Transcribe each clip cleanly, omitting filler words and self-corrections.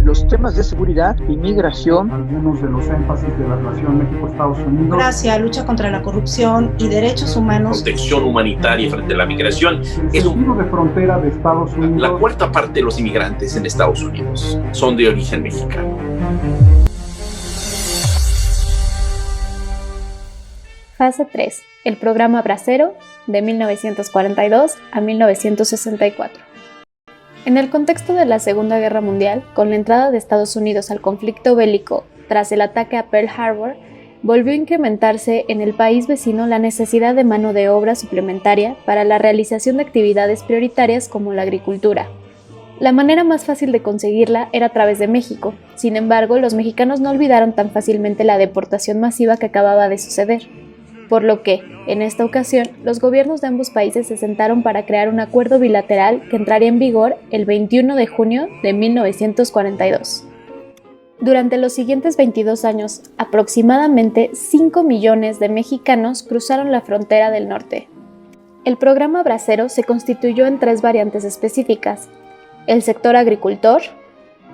los temas de seguridad y migración. Algunos de los énfasis de la relación México-Estados Unidos. Democracia, lucha contra la corrupción y derechos humanos. Protección humanitaria frente a la migración. El sentido de frontera de Estados Unidos. La cuarta parte de los inmigrantes en Estados Unidos son de origen mexicano. Fase 3. El programa Bracero, de 1942 a 1964. En el contexto de la Segunda Guerra Mundial, con la entrada de Estados Unidos al conflicto bélico tras el ataque a Pearl Harbor, volvió a incrementarse en el país vecino la necesidad de mano de obra suplementaria para la realización de actividades prioritarias como la agricultura. La manera más fácil de conseguirla era a través de México. Sin embargo, los mexicanos no olvidaron tan fácilmente la deportación masiva que acababa de suceder, por lo que, en esta ocasión, los gobiernos de ambos países se sentaron para crear un acuerdo bilateral que entraría en vigor el 21 de junio de 1942. Durante los siguientes 22 años, aproximadamente 5 millones de mexicanos cruzaron la frontera del norte. El programa Bracero se constituyó en 3 variantes específicas: el sector agricultor,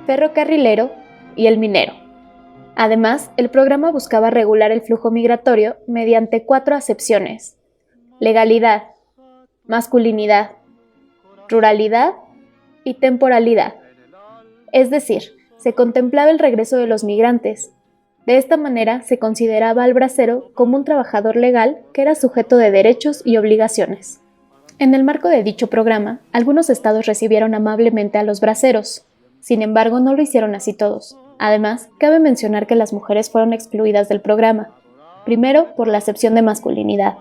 ferrocarrilero y el minero. Además, el programa buscaba regular el flujo migratorio mediante 4 acepciones: legalidad, masculinidad, ruralidad y temporalidad. Es decir, se contemplaba el regreso de los migrantes. De esta manera, se consideraba al bracero como un trabajador legal que era sujeto de derechos y obligaciones. En el marco de dicho programa, algunos estados recibieron amablemente a los braceros. Sin embargo, no lo hicieron así todos. Además, cabe mencionar que las mujeres fueron excluidas del programa, primero por la acepción de masculinidad,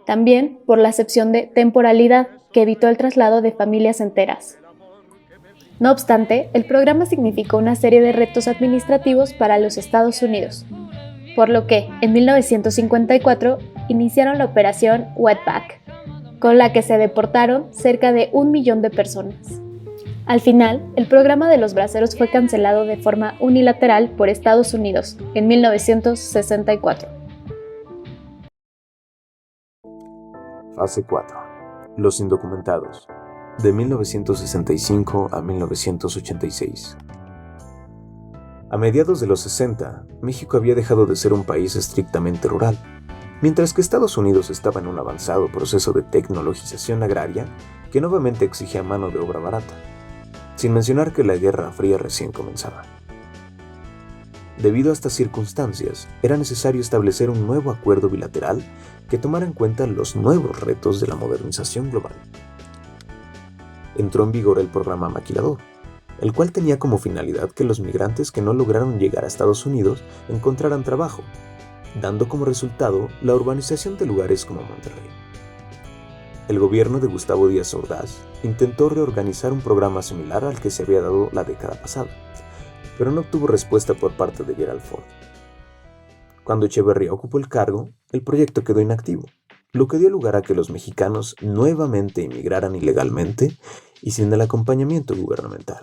también por la acepción de temporalidad, que evitó el traslado de familias enteras. No obstante, el programa significó una serie de retos administrativos para los Estados Unidos, por lo que, en 1954, iniciaron la operación Wetback, con la que se deportaron cerca de 1 millón de personas. Al final, el programa de los braceros fue cancelado de forma unilateral por Estados Unidos en 1964. Fase 4. Los indocumentados, de 1965 a 1986. A mediados de los 60, México había dejado de ser un país estrictamente rural, mientras que Estados Unidos estaba en un avanzado proceso de tecnologización agraria que nuevamente exigía mano de obra barata, sin mencionar que la Guerra Fría recién comenzaba. Debido a estas circunstancias, era necesario establecer un nuevo acuerdo bilateral que tomara en cuenta los nuevos retos de la modernización global. Entró en vigor el programa Maquilador, el cual tenía como finalidad que los migrantes que no lograron llegar a Estados Unidos encontraran trabajo, dando como resultado la urbanización de lugares como Monterrey. El gobierno de Gustavo Díaz Ordaz intentó reorganizar un programa similar al que se había dado la década pasada, pero no obtuvo respuesta por parte de Gerald Ford. Cuando Echeverría ocupó el cargo, el proyecto quedó inactivo, lo que dio lugar a que los mexicanos nuevamente emigraran ilegalmente y sin el acompañamiento gubernamental,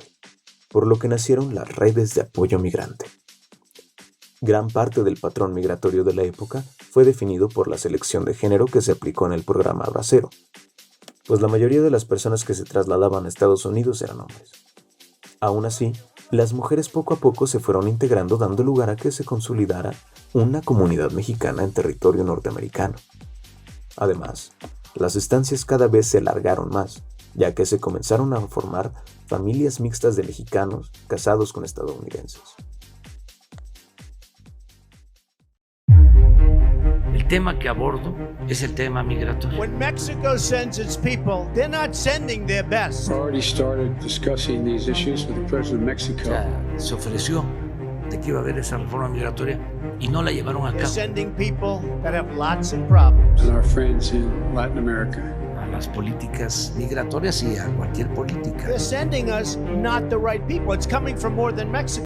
por lo que nacieron las redes de apoyo migrante. Gran parte del patrón migratorio de la época fue definido por la selección de género que se aplicó en el programa Bracero, pues la mayoría de las personas que se trasladaban a Estados Unidos eran hombres. Aún así, las mujeres poco a poco se fueron integrando, dando lugar a que se consolidara una comunidad mexicana en territorio norteamericano. Además, las estancias cada vez se alargaron más, ya que se comenzaron a formar familias mixtas de mexicanos casados con estadounidenses. El tema que abordo es el tema migratorio. When Mexico sends its people, they're not sending their best. Already started discussing these issues with the president of Mexico. Se ofreció de que iba a haber esa reforma migratoria y no la llevaron a They're cabo. sending people that have lots of problems. And our friends in Latin America. A las políticas migratorias y a cualquier política. They're sending us not the right people. It's coming from more than Mexico.